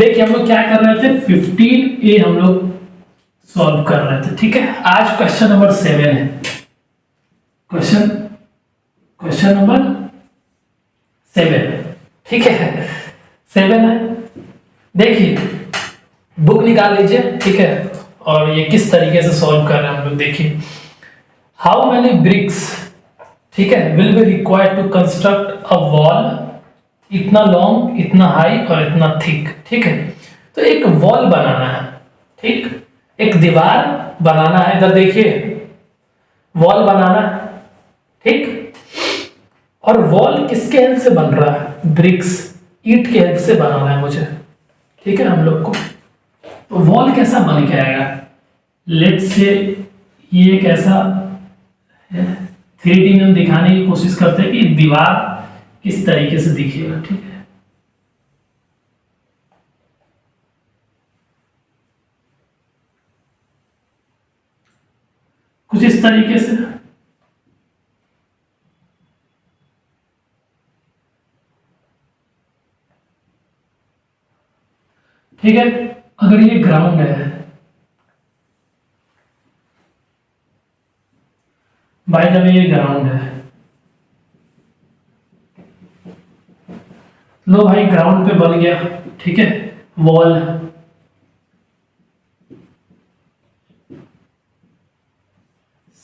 देखिए हम लोग क्या कर रहे थे, 15A हम लोग सॉल्व कर रहे थे। ठीक है, आज क्वेश्चन नंबर 7 है। क्वेश्चन नंबर 7, ठीक है, 7 है। देखिए बुक निकाल लीजिए, ठीक है, और ये किस तरीके से सॉल्व कर रहे हैं हम लोग। देखिए, हाउ मेनी ब्रिक्स, ठीक है, will be required to construct a wall, इतना लॉन्ग, इतना हाई और इतना थिक। ठीक है, तो एक वॉल बनाना है, ठीक, एक दीवार बनाना है। इधर देखिए, वॉल बनाना है, ठीक, और वॉल किसके हेल्प से बन रहा है? ब्रिक्स, ईंट के हेल्प से बनाना है मुझे, ठीक है, हम लोग को। तो वॉल कैसा बन के आएगा? लेट्स से ये एक ऐसा 3D में हम दिखाने की कोशिश करते हैं कि दीवार किस तरीके से दिखेगा। ठीक है, कुछ इस तरीके से। ठीक है, अगर ये ग्राउंड है भाई, जब ये ग्राउंड है, लो भाई ग्राउंड पे बन गया, ठीक है, वॉल।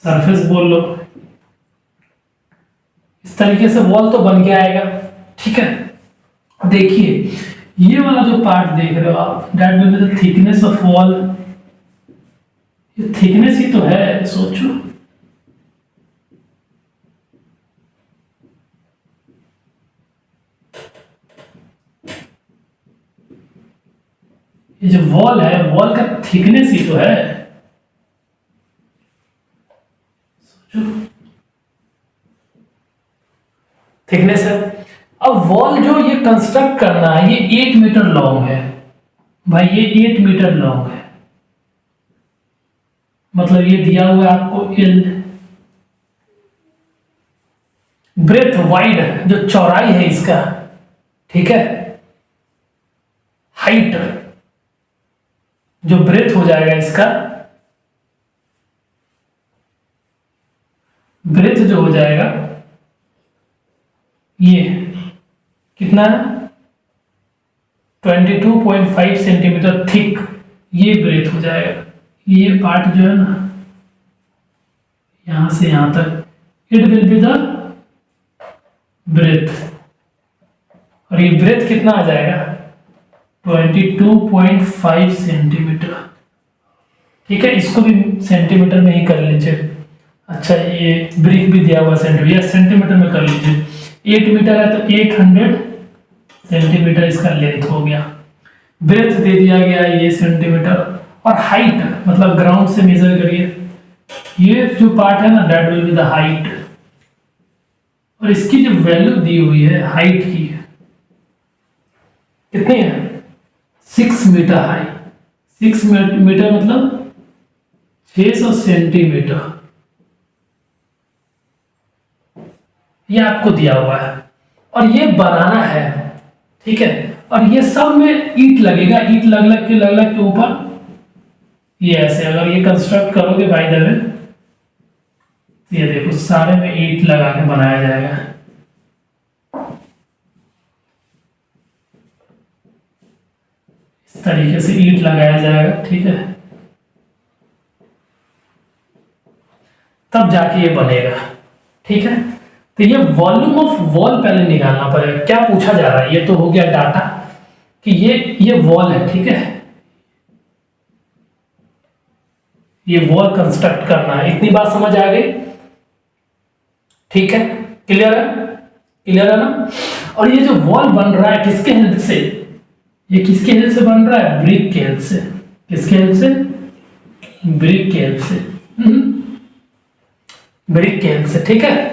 सरफेस बोल लो, इस तरीके से वॉल तो बन के आएगा। ठीक है, देखिए ये वाला जो पार्ट देख रहे हो आप, that will be the thickness of wall. ये थिकनेस ही तो है, सोचो। ये जो वॉल है, वॉल का थिकनेस ही तो है, सोचो, थिकनेस है। अब वॉल जो ये कंस्ट्रक्ट करना है, ये 8 मीटर लॉन्ग है भाई, ये 8 मीटर लॉन्ग है, मतलब ये दिया हुआ है आपको एल। ब्रेथ वाइड, जो चौड़ाई है इसका, ठीक है, हाइट, जो ब्रेथ हो जाएगा इसका, ब्रेथ जो हो जाएगा ये कितना है? 22.5 सेंटीमीटर थिक, ये ब्रेथ हो जाएगा। ये पार्ट जो है ना, यहां से यहां तक, it will be the breadth, और ये ब्रेथ कितना आ जाएगा? 22.5 सेंटीमीटर। ठीक है, इसको भी सेंटीमीटर में ही कर लीजिए। अच्छा, ये ब्रिक भी दिया हुआ सेंटीमीटर, या सेंटीमीटर में कर लीजिए। 8 मीटर है तो 800 सेंटीमीटर इसका लेंथ हो गया। ब्रेथ दे दिया गया ये सेंटीमीटर, और हाइट मतलब ग्राउंड से मेजर करिए, ये जो पार्ट है ना, that will be the height. और इसकी जो वैल्यू दी हुई है हाइट की, कितनी है? 6 मीटर हाई। 6 मीटर मतलब 600 सेंटीमीटर, ये आपको दिया हुआ है, और ये बनाना है। ठीक है, और ये सब में ईंट लगेगा, ईंट लग लग के ऊपर ये ऐसे अगर ये कंस्ट्रक्ट करोगे बाय द वे, ये देखो सारे में ईंट लगा के बनाया जाएगा। इस तरीके से ईंट लगाया जाएगा, ठीक है, तब जाके ये बनेगा। ठीक है, तो ये वॉल्यूम ऑफ वॉल पहले निकालना पड़ेगा। क्या पूछा जा रहा है? ये तो हो गया डाटा कि ये वॉल है, ठीक है, ये वॉल कंस्ट्रक्ट करना है। इतनी बात समझ आ गई? ठीक है, क्लियर है? क्लियर है ना? और ये जो वॉल बन रहा है किसके हेल्प से? ये किसके हेल्प से बन रहा है? ब्रिक के हेल्प से। किसके हेल्प से? ब्रिक के हेल्प से। ब्रिक के हेल्प से, ठीक है।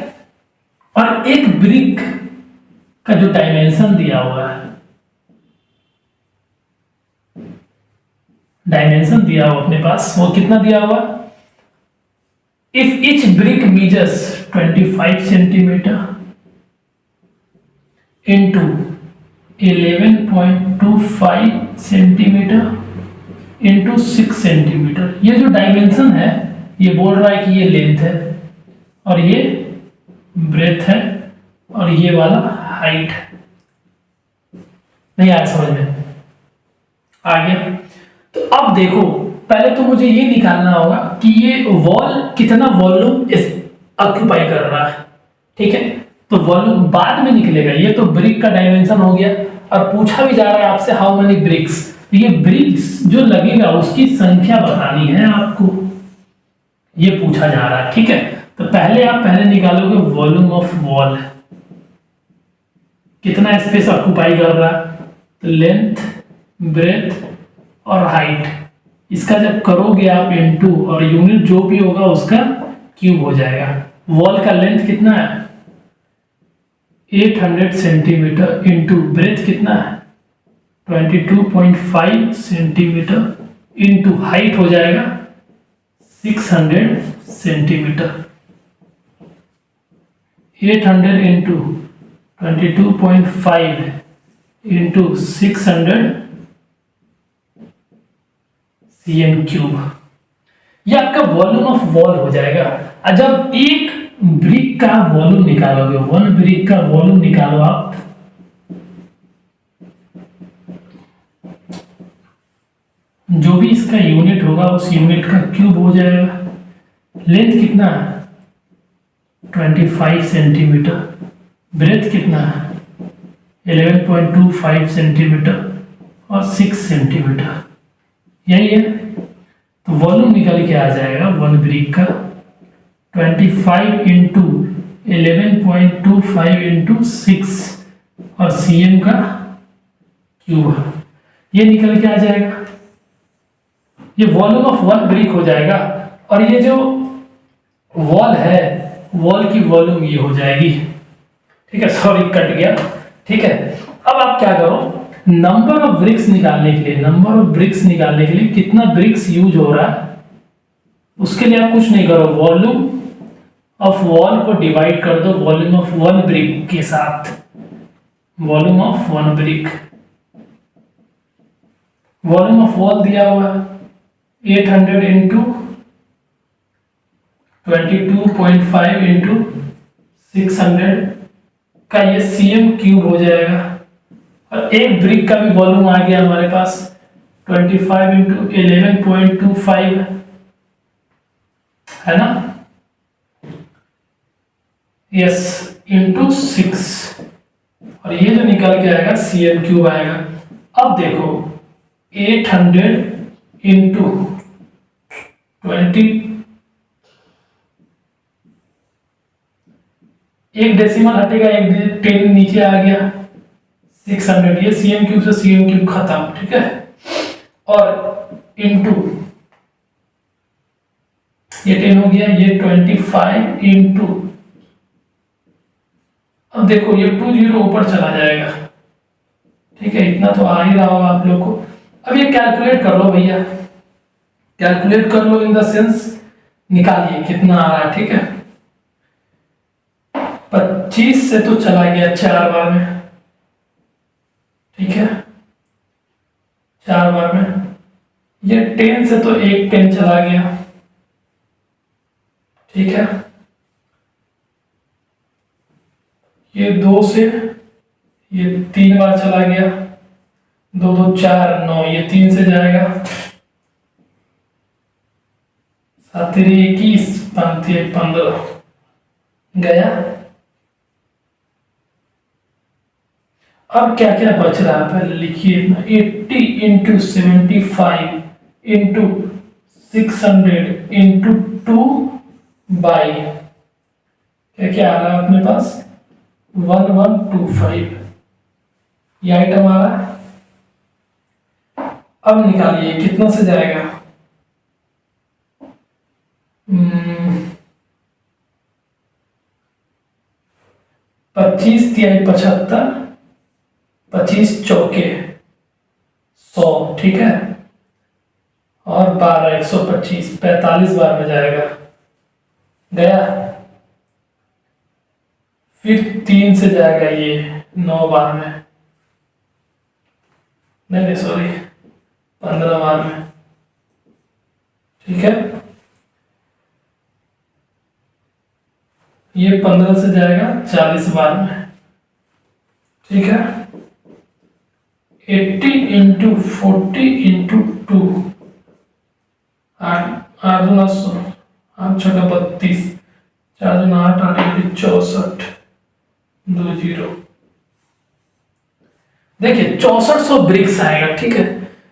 और एक ब्रिक का जो डायमेंशन दिया हुआ है, डायमेंशन दिया हुआ अपने पास, वो कितना दिया हुआ? If each brick measures 25 centimetre into 11.25 centimetre into 6 centimetre. ये जो डायमेंशन है ये बोल रहा है कि ये लेंथ है और ये ब्रेथ है और ये वाला हाइट है। नहीं आया समझ में? आ गया? तो अब देखो, पहले तो मुझे ये निकालना होगा कि ये वॉल कितना वॉल्यूम ऑक्यूपाई कर रहा है। ठीक है, तो वॉल्यूम बाद में निकलेगा। ये तो ब्रिक का डायमेंशन हो गया और पूछा भी जा रहा है आपसे हाउ मेनी ब्रिक्स। ये ब्रिक्स जो लगेगा उसकी संख्या बतानी है आपको, ये पूछा जा रहा है। ठीक है, तो पहले निकालोगे वॉल्यूम ऑफ वॉल, कितना स्पेस ऑक्यूपाई कर रहा है, तो लेंथ, ब्रेथ और हाइट, इसका जब करोगे आप इनटू और यूनिट जो भी होगा उसका क्यूब हो जाएगा। वॉल का लेंथ कितना है 800 सेंटीमीटर इंटू ब्रेथ कितना है 22.5 सेंटीमीटर इंटू हाइट हो जाएगा 600 centimetre. 800 into 22.5 into 600 cm cube, ये आपका वॉल्यूम ऑफ वॉल हो जाएगा। और जब एक ब्रिक का वॉल्यूम निकालोगे, वन ब्रिक का वॉल्यूम निकालो आप, जो भी इसका यूनिट होगा उस यूनिट का क्यूब हो जाएगा। लेंथ कितना है 25 सेंटीमीटर, ब्रेथ कितना है 11.25 सेंटीमीटर और 6 सेंटीमीटर, यही है। तो वॉल्यूम निकल के आ जाएगा वन ब्रिक का 25 इंटू 11.25 इंटू 6 और cm का क्यूब, ये निकल के आ जाएगा। ये वॉल्यूम ऑफ वन ब्रिक हो जाएगा। और ये जो वॉल है, वॉल की वॉल्यूम ये हो जाएगी। ठीक है, सॉरी कट गया। ठीक है, अब आप क्या करो, नंबर ऑफ ब्रिक्स निकालने के लिए, नंबर ऑफ ब्रिक्स निकालने के लिए कितना ब्रिक्स यूज हो रहा है उसके लिए आप कुछ नहीं करो, वॉल्यूम ऑफ वॉल को डिवाइड कर दो वॉल्यूम ऑफ वन ब्रिक के साथ। Volume of one brick, volume of wall दिया हुआ है 800 इंटू 22.5 इंटू 600 का ये cm क्यूब हो जाएगा। और एक ब्रिक का भी वॉल्यूम आ गया हमारे पास 25 इंटू 11.25 है ना, यस, इंटू 6, और ये जो निकल के आएगा cm क्यूब आएगा। अब देखो 800 इंटू 20, एक डेसिमल हटेगा, एक 10 नीचे आ गया 600, ये cm क्यूब से cm क्यूब खत्म। ठीक है, और इंटू ये 10 हो गया, ये 25 इंटू, अब देखो ये 20 ऊपर चला जाएगा। ठीक है, इतना तो आ ही रहा होगा आप लोग को। अब ये कैलकुलेट कर लो भैया, कैलकुलेट कर लो इन द सेंस निकालिए कितना आ रहा है। ठीक है, 25 से तो चला गया 4 बार में। ठीक है, 4 बार में। ये 10 से तो एक 10 चला गया। ठीक है, ये 2 से ये 3 बार चला गया, 2 2 4 9, ये 3 से जाएगा, 7 21 5 15 गया। अब क्या क्या बच रहा है पहले लिखिए, 80 इंटू 75 इंटू 600 इंटू 2 बाई क्या क्या आ रहा है अपने पास 1125, ये आइटम आ रहा है। अब निकालिए कितना से जाएगा, 25 तिहाई 75, 25 चौके 100। ठीक है, और 12 125, 45 बार में जाएगा, गया। फिर 3 से जाएगा ये 9 बार में, नहीं सॉरी 15 बार में, ठीक है। ये 15 से जाएगा 40 बार में, ठीक है। 80 इंटू 40 इंटू 2, 8 दूना 100, 8 छक्का 32, 4 दूना 8, 8 64, 2 0। देखिए 6400 ब्रिक्स आएगा, ठीक है।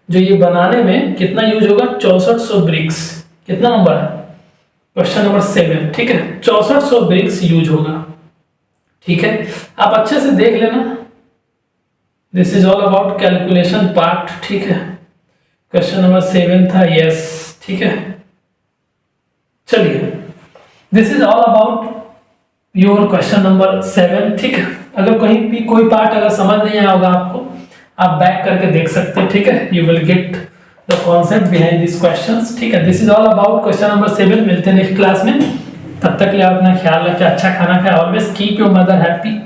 जो ये बनाने में कितना यूज होगा, 6400 ब्रिक्स। कितना नंबर है, क्वेश्चन नंबर 7, ठीक है। 6400 ब्रिक्स यूज होगा, ठीक है। आप अच्छे से देख लेना, this is all about calculation part, ठीक है। क्वेश्चन नंबर 7 था, यस, ठीक है। चलिए, this is all about your question number 7, ठीक है। अगर कहीं भी कोई पार्ट अगर समझ नहीं आया होगा आपको, आप बैक करके देख सकते हैं, ठीक है। You will get the concept behind this questions, ठीक है। This is all about question number 7। मिलते हैं नेक्स्ट क्लास में, तब तक के लिए अपना ख्याल रखें, अच्छा खाना खाएं, always keep your mother happy.